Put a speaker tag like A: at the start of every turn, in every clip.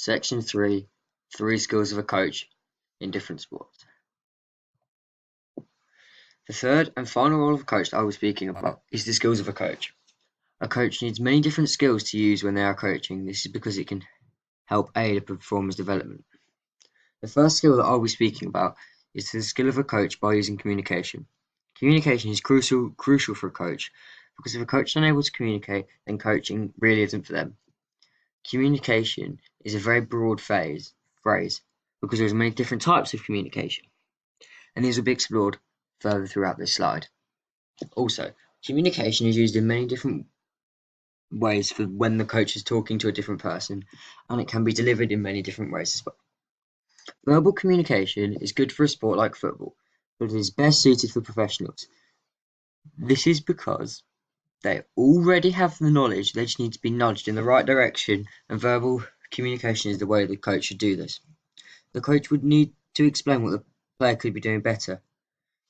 A: Section 3, 3 skills of a coach in different sports. The third and final role of a coach that I was speaking about is the skills of a coach. A coach needs many different skills to use when they are coaching. This is because it can help aid a performer's development. The first skill that I'll be speaking about is the skill of a coach by using communication. Communication is crucial for a coach, because if a coach is unable to communicate, then coaching really isn't for them. Communication is a very broad phrase because there's many different types of communication, and these will be explored further throughout this slide. Also, communication is used in many different ways for when the coach is talking to a different person, and it can be delivered in many different ways as well. Verbal communication is good for a sport like football, but it is best suited for professionals. This is because they already have the knowledge, they just need to be nudged in the right direction, and verbal communication is the way the coach should do this. The coach would need to explain what the player could be doing better.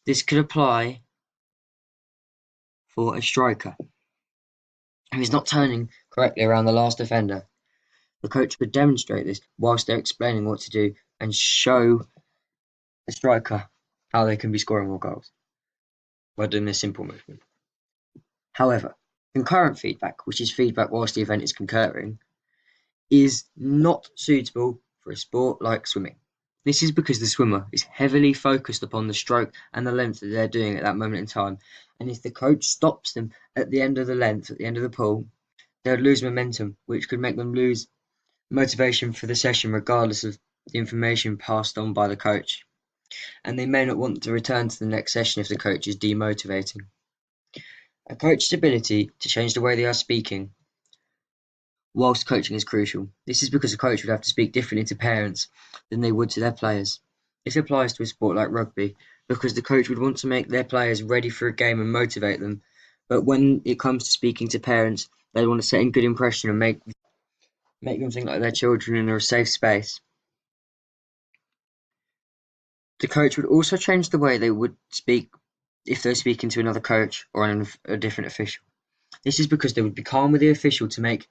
A: This could apply for a striker who is not turning correctly around the last defender. The coach could demonstrate this whilst they're explaining what to do and show the striker how they can be scoring more goals by doing this simple movement. However, concurrent feedback, which is feedback whilst the event is concurring, is not suitable for a sport like swimming. This is because the swimmer is heavily focused upon the stroke and the length that they're doing at that moment in time, and if the coach stops them at the end of the length, at the end of the pool, they would lose momentum, which could make them lose motivation for the session regardless of the information passed on by the coach, and they may not want to return to the next session if the coach is demotivating. A coach's ability to change the way they are speaking whilst coaching is crucial. This is because a coach would have to speak differently to parents than they would to their players. This applies to a sport like rugby, because the coach would want to make their players ready for a game and motivate them, but when it comes to speaking to parents, they want to set a good impression and make them think like their children in a safe space. The coach would also change the way they would speak if they're speaking to another coach or a different official. This is because they would be calm with the official to make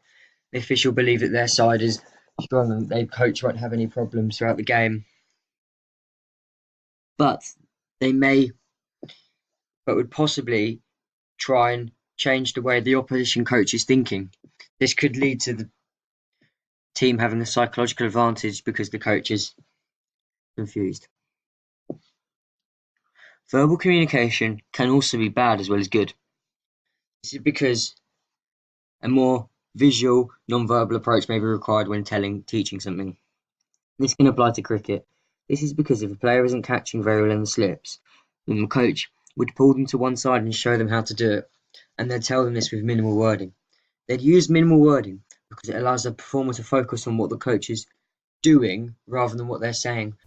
A: the official believe that their side is strong and their coach won't have any problems throughout the game. But would possibly try and change the way the opposition coach is thinking. This could lead to the team having a psychological advantage because the coach is confused. Verbal communication can also be bad as well as good. This is because a more visual, non-verbal approach may be required when teaching something. This can apply to cricket. This is because if a player isn't catching very well in the slips, then the coach would pull them to one side and show them how to do it, and they'd tell them this with minimal wording. They'd use minimal wording because it allows the performer to focus on what the coach is doing rather than what they're saying.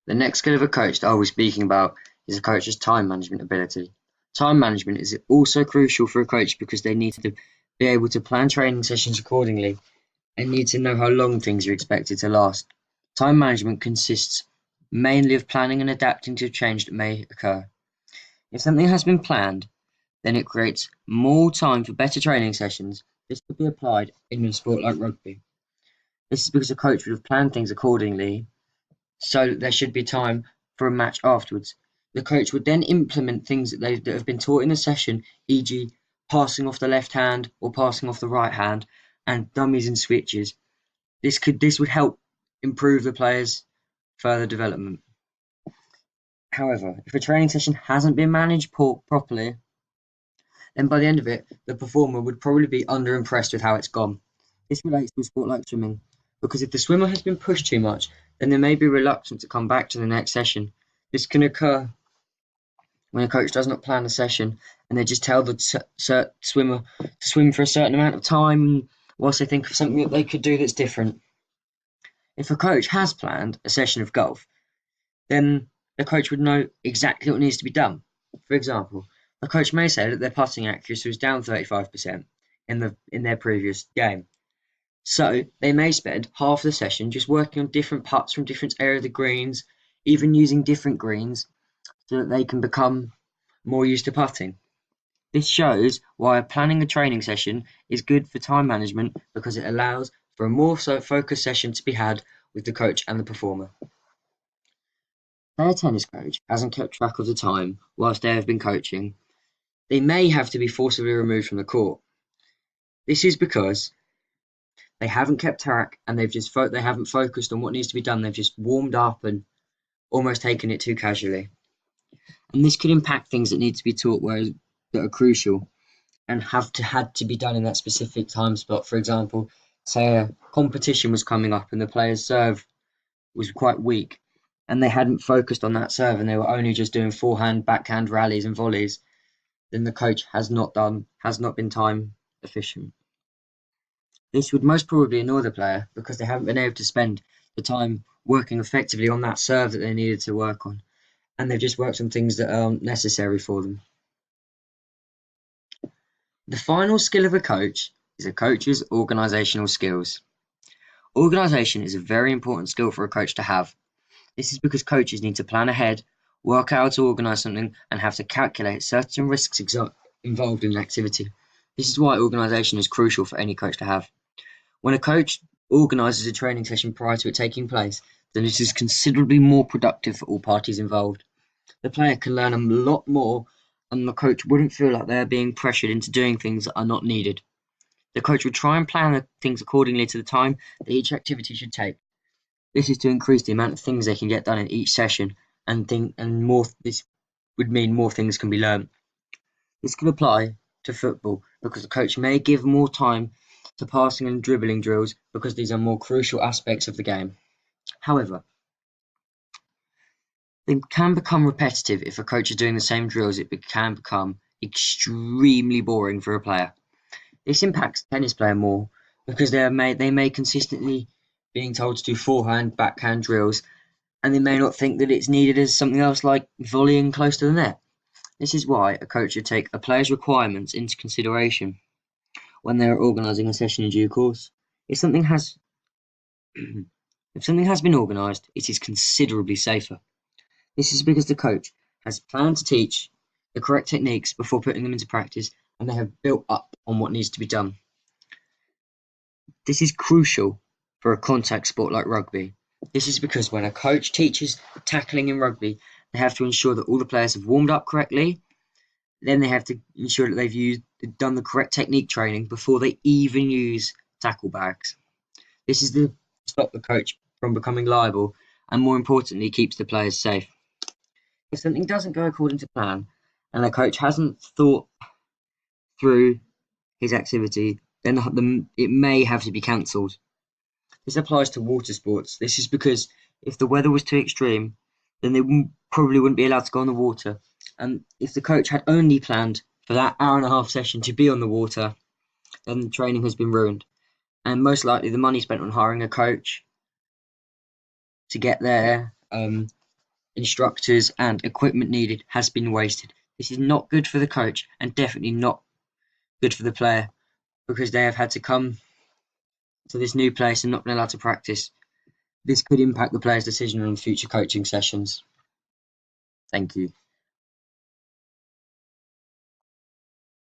A: The next skill of a coach that I'll be speaking about is a coach's time management ability. Time management is also crucial for a coach because they need to be able to plan training sessions accordingly and need to know how long things are expected to last. Time management consists mainly of planning and adapting to change that may occur. If something has been planned, then it creates more time for better training sessions. This could be applied in a sport like rugby. This is because a coach would have planned things accordingly, so there should be time for a match afterwards. The coach would then implement things that have been taught in the session, e.g. passing off the left hand or passing off the right hand, and dummies and switches. This would help improve the players' further development. However, if a training session hasn't been managed properly, then by the end of it, the performer would probably be underimpressed with how it's gone. This relates to a sport like swimming, because if the swimmer has been pushed too much, then they may be reluctant to come back to the next session. This can occur when a coach does not plan a session and they just tell the swimmer to swim for a certain amount of time whilst they think of something that they could do that's different. If a coach has planned a session of golf, then the coach would know exactly what needs to be done. For example, a coach may say that their putting accuracy was down 35% in their previous game. So they may spend half the session just working on different putts from different areas of the greens, even using different greens, so that they can become more used to putting. This shows why planning a training session is good for time management because it allows for a more focused session to be had with the coach and the performer. Say a tennis coach hasn't kept track of the time whilst they have been coaching, they may have to be forcibly removed from the court. This is because they haven't kept track and they haven't focused on what needs to be done. They've just warmed up and almost taken it too casually. And this could impact things that need to be taught that are crucial and had to be done in that specific time slot. For example, say a competition was coming up and the player's serve was quite weak and they hadn't focused on that serve and they were only just doing forehand, backhand rallies and volleys, then the coach has not been time efficient. This would most probably annoy the player because they haven't been able to spend the time working effectively on that serve that they needed to work on, and they've just worked on things that aren't necessary for them. The final skill of a coach is a coach's organisational skills. Organisation is a very important skill for a coach to have. This is because coaches need to plan ahead, work out how to organise something, and have to calculate certain risks involved in an activity. This is why organisation is crucial for any coach to have. When a coach organises a training session prior to it taking place, then it is considerably more productive for all parties involved. The player can learn a lot more, and the coach wouldn't feel like they are being pressured into doing things that are not needed. The coach would try and plan things accordingly to the time that each activity should take. This is to increase the amount of things they can get done in each session, this would mean more things can be learned. This could apply to football because the coach may give more time to passing and dribbling drills because these are more crucial aspects of the game. However, they can become repetitive if a coach is doing the same drills. It can become extremely boring for a player. This impacts the tennis player more because they may consistently being told to do forehand, backhand drills, and they may not think that it's needed as something else like volleying close to the net. This is why a coach should take a player's requirements into consideration when they are organising a session in due course. If something has been organised, it is considerably safer. This is because the coach has planned to teach the correct techniques before putting them into practice, and they have built up on what needs to be done. This is crucial for a contact sport like rugby. This is because when a coach teaches tackling in rugby, they have to ensure that all the players have warmed up correctly. Then they have to ensure that they've done the correct technique training before they even use tackle bags. This is to stop the coach from becoming liable and, more importantly, keeps the players safe. If something doesn't go according to plan and the coach hasn't thought through his activity, then it may have to be cancelled. This applies to water sports. This is because if the weather was too extreme, then they probably wouldn't be allowed to go on the water. And if the coach had only planned for that hour-and-a-half session to be on the water, then the training has been ruined. And most likely the money spent on hiring a coach to get there, instructors and equipment needed has been wasted. This is not good for the coach and definitely not good for the player because they have had to come to this new place and not been allowed to practice. This could impact the player's decision on future coaching sessions. Thank you.